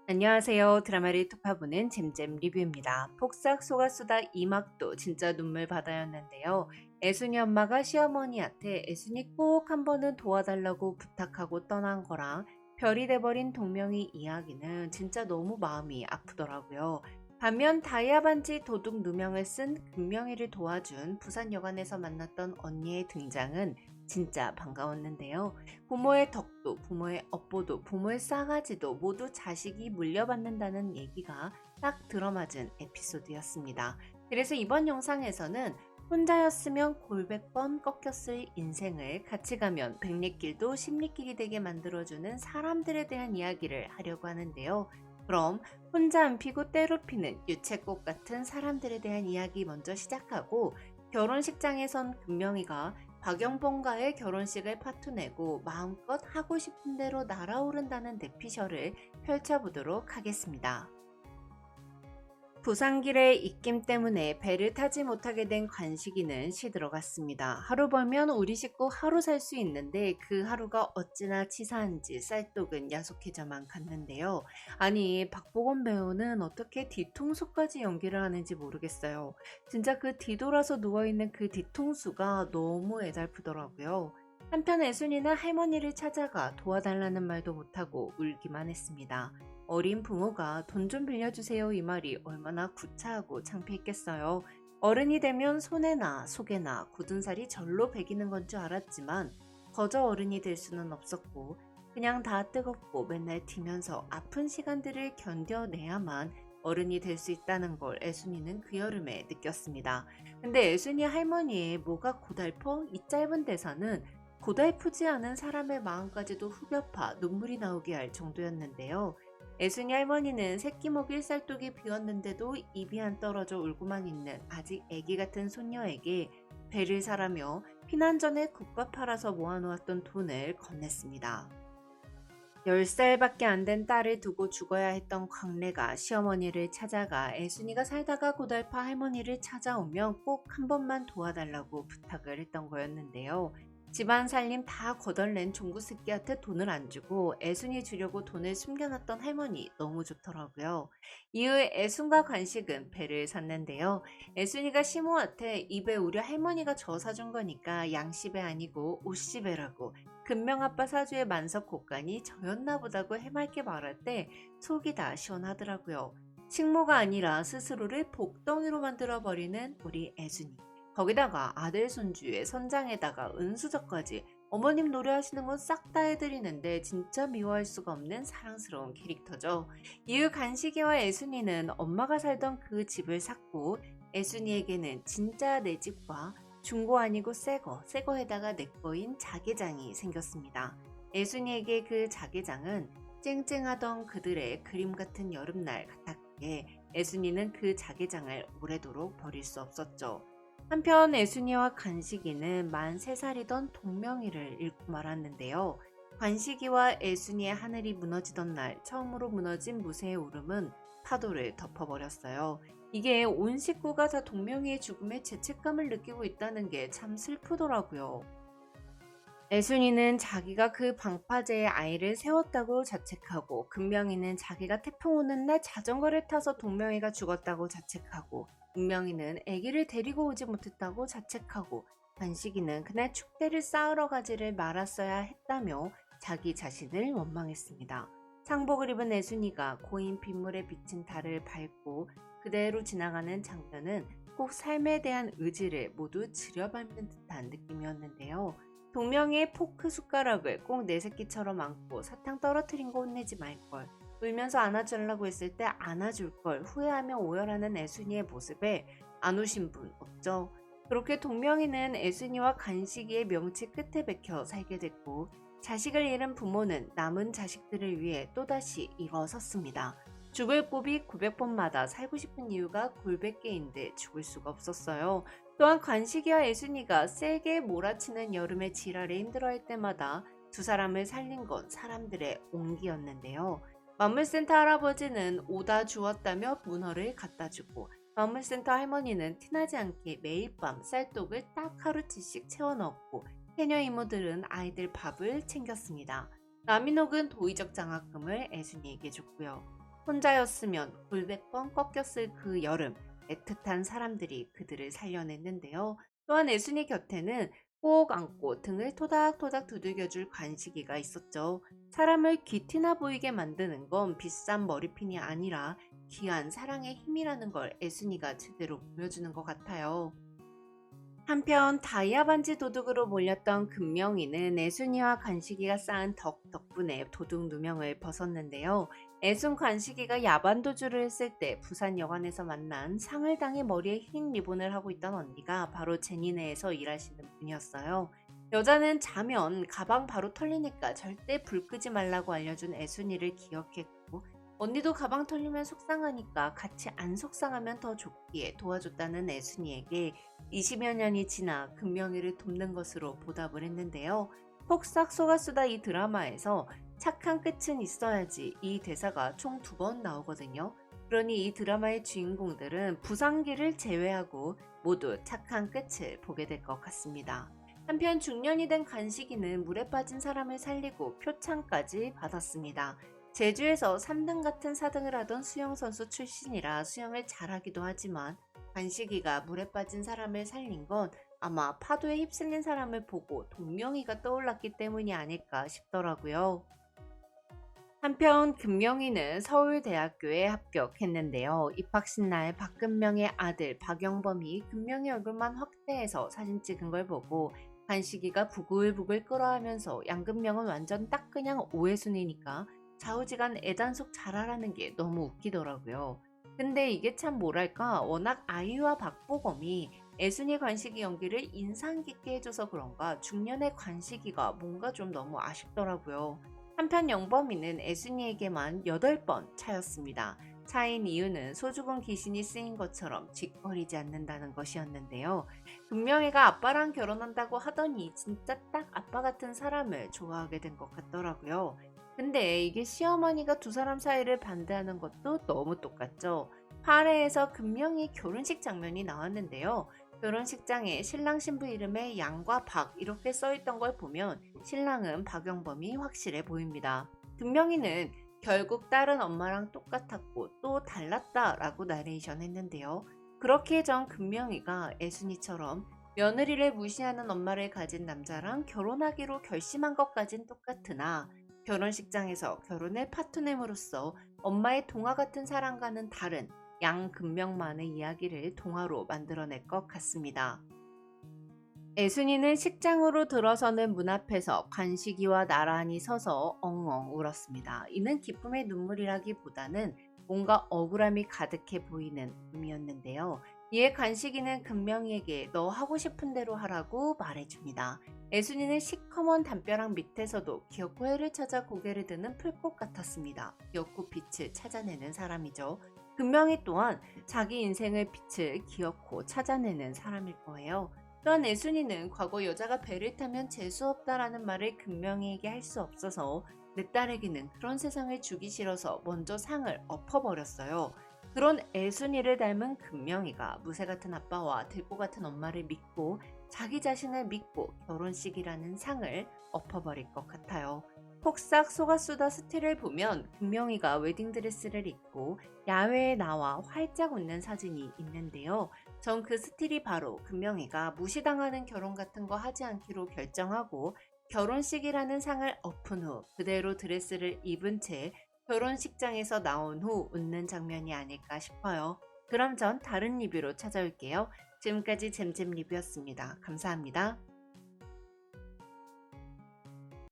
안녕하세요. 드라마를 투파보는 잼잼 리뷰입니다. 폭삭 속았수다 2막도 진짜 눈물 바다였는데요. 애순이 엄마가 시어머니한테 애순이 꼭 한 번은 도와달라고 부탁하고 떠난 거랑 별이 돼버린 동명이 이야기는 진짜 너무 마음이 아프더라고요. 반면 다이아 반지 도둑 누명을 쓴 금명이를 도와준 부산 여관에서 만났던 언니의 등장은 진짜 반가웠는데요. 부모의 덕도, 부모의 업보도, 부모의 싸가지도 모두 자식이 물려받는다는 얘기가 딱 들어맞은 에피소드였습니다. 그래서 이번 영상에서는 혼자였으면 골백 번 꺾였을 인생을 같이 가면 백리길도 십리길이 되게 만들어주는 사람들에 대한 이야기를 하려고 하는데요. 그럼 혼자 안 피고 때로 피는 유채꽃 같은 사람들에 대한 이야기 먼저 시작하고 결혼식장에선 금명이가 박영봉과의 결혼식을 파토내고 마음껏 하고 싶은 대로 날아오른다는 대피셜을 펼쳐보도록 하겠습니다. 부산길의 입김 때문에 배를 타지 못하게 된 관식이는 시들어갔습니다. 하루 벌면 우리 식구 하루 살 수 있는데 그 하루가 어찌나 치사한지 쌀떡은 야속해져만 갔는데요. 아니 박보검 배우는 어떻게 뒤통수까지 연기를 하는지 모르겠어요. 진짜 그 뒤돌아서 누워있는 그 뒤통수가 너무 애달프더라고요. 한편 애순이는 할머니를 찾아가 도와달라는 말도 못하고 울기만 했습니다. 어린 부모가 돈 좀 빌려주세요 이 말이 얼마나 구차하고 창피했겠어요. 어른이 되면 손에나 속에나 굳은 살이 절로 배기는 건 줄 알았지만 거저 어른이 될 수는 없었고 그냥 다 뜨겁고 맨날 튀면서 아픈 시간들을 견뎌내야만 어른이 될 수 있다는 걸 애순이는 그 여름에 느꼈습니다. 근데 애순이 할머니의 뭐가 고달퍼? 이 짧은 대사는 고달프지 않은 사람의 마음까지도 후벼파 눈물이 나오게 할 정도였는데요. 애순이 할머니는 새끼 먹일 쌀독이 비었는데도 입이 안 떨어져 울고만 있는 아직 애기 같은 손녀에게 배를 사라며 피난 전에 국밥 팔아서 모아놓았던 돈을 건넸습니다. 10살밖에 안 된 딸을 두고 죽어야 했던 광래가 시어머니를 찾아가 애순이가 살다가 고달파 할머니를 찾아오면 꼭 한 번만 도와달라고 부탁을 했던 거였는데요. 집안 살림 다 거덜낸 종구 새끼한테 돈을 안 주고 애순이 주려고 돈을 숨겨놨던 할머니 너무 좋더라고요. 이후에 애순과 관식은 배를 샀는데요. 애순이가 시모한테 입에 우리 할머니가 저 사준 거니까 양씨배 아니고 옷씨배라고 금명아빠 사주의 만석 곡간이 저였나 보다고 해맑게 말할 때 속이 다 시원하더라고요. 식모가 아니라 스스로를 복덩이로 만들어버리는 우리 애순이. 거기다가 아들 손주의 선장에다가 은수저까지 어머님 노래하시는 건 싹 다 해드리는데 진짜 미워할 수가 없는 사랑스러운 캐릭터죠. 이후 간식이와 애순이는 엄마가 살던 그 집을 샀고 애순이에게는 진짜 내 집과 중고 아니고 새거에다가 내 거인 자개장이 생겼습니다. 애순이에게 그 자개장은 쨍쨍하던 그들의 그림 같은 여름날 같았기에 애순이는 그 자개장을 오래도록 버릴 수 없었죠. 한편 애순이와 간식이는 만 3살이던 동명이를 잃고 말았는데요. 관식이와 애순이의 하늘이 무너지던 날 처음으로 무너진 무쇠의 울음은 파도를 덮어버렸어요. 이게 온 식구가 다 동명이의 죽음에 죄책감을 느끼고 있다는 게 참 슬프더라고요. 애순이는 자기가 그 방파제의 아이를 세웠다고 자책하고 금명이는 자기가 태풍 오는 날 자전거를 타서 동명이가 죽었다고 자책하고 은명이는 아기를 데리고 오지 못했다고 자책하고 관식이는 그날 축대를 쌓으러 가지를 말았어야 했다며 자기 자신을 원망했습니다. 상복을 입은 애순이가 고인 빗물에 비친 달을 밟고 그대로 지나가는 장면은 꼭 삶에 대한 의지를 모두 들여밟는 듯한 느낌이었는데요. 동명이의 포크 숟가락을 꼭 내 새끼처럼 안고 사탕 떨어뜨린 거 혼내지 말걸. 울면서 안아주려고 했을 때 안아줄걸 후회하며 오열하는 애순이의 모습에 안 우신 분 없죠. 그렇게 동명이는 애순이와 간식이의 명치 끝에 박혀 살게 됐고 자식을 잃은 부모는 남은 자식들을 위해 또다시 일어섰습니다. 죽을 고비 900번마다 살고 싶은 이유가 골백개인데 죽을 수가 없었어요. 또한 관식이와 애순이가 세게 몰아치는 여름의 지랄에 힘들어할 때마다 두 사람을 살린 건 사람들의 온기였는데요. 만물센터 할아버지는 오다 주었다며 문어를 갖다 주고 만물센터 할머니는 티나지 않게 매일 밤 쌀독을 딱 하루치씩 채워 넣었고 해녀 이모들은 아이들 밥을 챙겼습니다. 라미녹은 도의적 장학금을 애순이에게 줬고요. 혼자였으면 골백 번 꺾였을 그 여름, 애틋한 사람들이 그들을 살려냈는데요. 또한 애순이 곁에는 꼭 안고 등을 토닥토닥 두들겨줄 관식이가 있었죠. 사람을 귀티나 보이게 만드는 건 비싼 머리핀이 아니라 귀한 사랑의 힘이라는 걸 애순이가 제대로 보여주는 것 같아요. 한편 다이아 반지 도둑으로 몰렸던 금명이는 애순이와 관식이가 쌓은 덕분에 도둑 누명을 벗었는데요. 애순 관식이가 야반도주를 했을 때 부산 여관에서 만난 상을당의 머리에 흰 리본을 하고 있던 언니가 바로 제니네에서 일하시는 분이었어요. 여자는 자면 가방 바로 털리니까 절대 불 끄지 말라고 알려준 애순이를 기억했고, 언니도 가방 털리면 속상하니까 같이 안 속상하면 더 좋기에 도와줬다는 애순이에게 20여 년이 지나 금명이를 돕는 것으로 보답을 했는데요. 폭삭 속았수다 이 드라마에서 착한 끝은 있어야지 이 대사가 총 2번 나오거든요. 그러니 이 드라마의 주인공들은 부상기를 제외하고 모두 착한 끝을 보게 될 것 같습니다. 한편 중년이 된 간식이는 물에 빠진 사람을 살리고 표창까지 받았습니다. 제주에서 3등 같은 4등을 하던 수영선수 출신이라 수영을 잘하기도 하지만 관식이가 물에 빠진 사람을 살린 건 아마 파도에 휩쓸린 사람을 보고 동명이가 떠올랐기 때문이 아닐까 싶더라고요. 한편 금명이는 서울대학교에 합격했는데요. 입학식 날 박근명의 아들 박영범이 금명이 얼굴만 확대해서 사진 찍은 걸 보고 관식이가 부글부글 끓어하면서 양금명은 완전 딱 그냥 오해순이니까 좌우지간 애단속 잘하라는 게 너무 웃기더라고요. 근데 이게 참 뭐랄까 워낙 아이유와 박보검이 애순이 관식이 연기를 인상 깊게 해줘서 그런가 중년의 관식이가 뭔가 좀 너무 아쉽더라고요. 한편 영범이는 애순이에게만 8번 차였습니다. 차인 이유는 소주공 귀신이 쓰인 것처럼 짓거리지 않는다는 것이었는데요. 금명이가 아빠랑 결혼한다고 하더니 진짜 딱 아빠 같은 사람을 좋아하게 된 것 같더라고요. 근데 이게 시어머니가 두 사람 사이를 반대하는 것도 너무 똑같죠. 8회에서 금명이 결혼식 장면이 나왔는데요. 결혼식장에 신랑 신부 이름에 양과 박 이렇게 써있던 걸 보면 신랑은 박영범이 확실해 보입니다. 금명이는 결국 딸은 엄마랑 똑같았고 또 달랐다 라고 나레이션 했는데요. 그렇게 전 금명이가 애순이처럼 며느리를 무시하는 엄마를 가진 남자랑 결혼하기로 결심한 것까진 똑같으나 결혼식장에서 결혼을 파토냄으로써 엄마의 동화 같은 사랑과는 다른 양금명만의 이야기를 동화로 만들어낼 것 같습니다. 애순이는 식장으로 들어서는 문 앞에서 관식이와 나란히 서서 엉엉 울었습니다. 이는 기쁨의 눈물이라기보다는 뭔가 억울함이 가득해 보이는 꿈이었는데요. 이에 관식이는 금명이에게 너 하고 싶은 대로 하라고 말해줍니다. 애순이는 시커먼 담벼락 밑에서도 기어코 해를 찾아 고개를 드는 풀꽃 같았습니다. 기어코 빛을 찾아내는 사람이죠. 금명이 또한 자기 인생의 빛을 기어코 찾아내는 사람일 거예요. 또한 애순이는 과거 여자가 배를 타면 재수없다라는 말을 금명이에게 할 수 없어서 내 딸에게는 그런 세상을 주기 싫어서 먼저 상을 엎어버렸어요. 그런 애순이를 닮은 금명이가 무쇠 같은 아빠와 들보 같은 엄마를 믿고 자기 자신을 믿고 결혼식이라는 상을 엎어버릴 것 같아요. 폭삭 속았수다 스틸을 보면 금명이가 웨딩드레스를 입고 야외에 나와 활짝 웃는 사진이 있는데요. 전 그 스틸이 바로 금명이가 무시당하는 결혼 같은 거 하지 않기로 결정하고 결혼식이라는 상을 엎은 후 그대로 드레스를 입은 채 결혼식장에서 나온 후 웃는 장면이 아닐까 싶어요. 그럼 전 다른 리뷰로 찾아올게요. 지금까지 잼잼 리뷰였습니다. 감사합니다.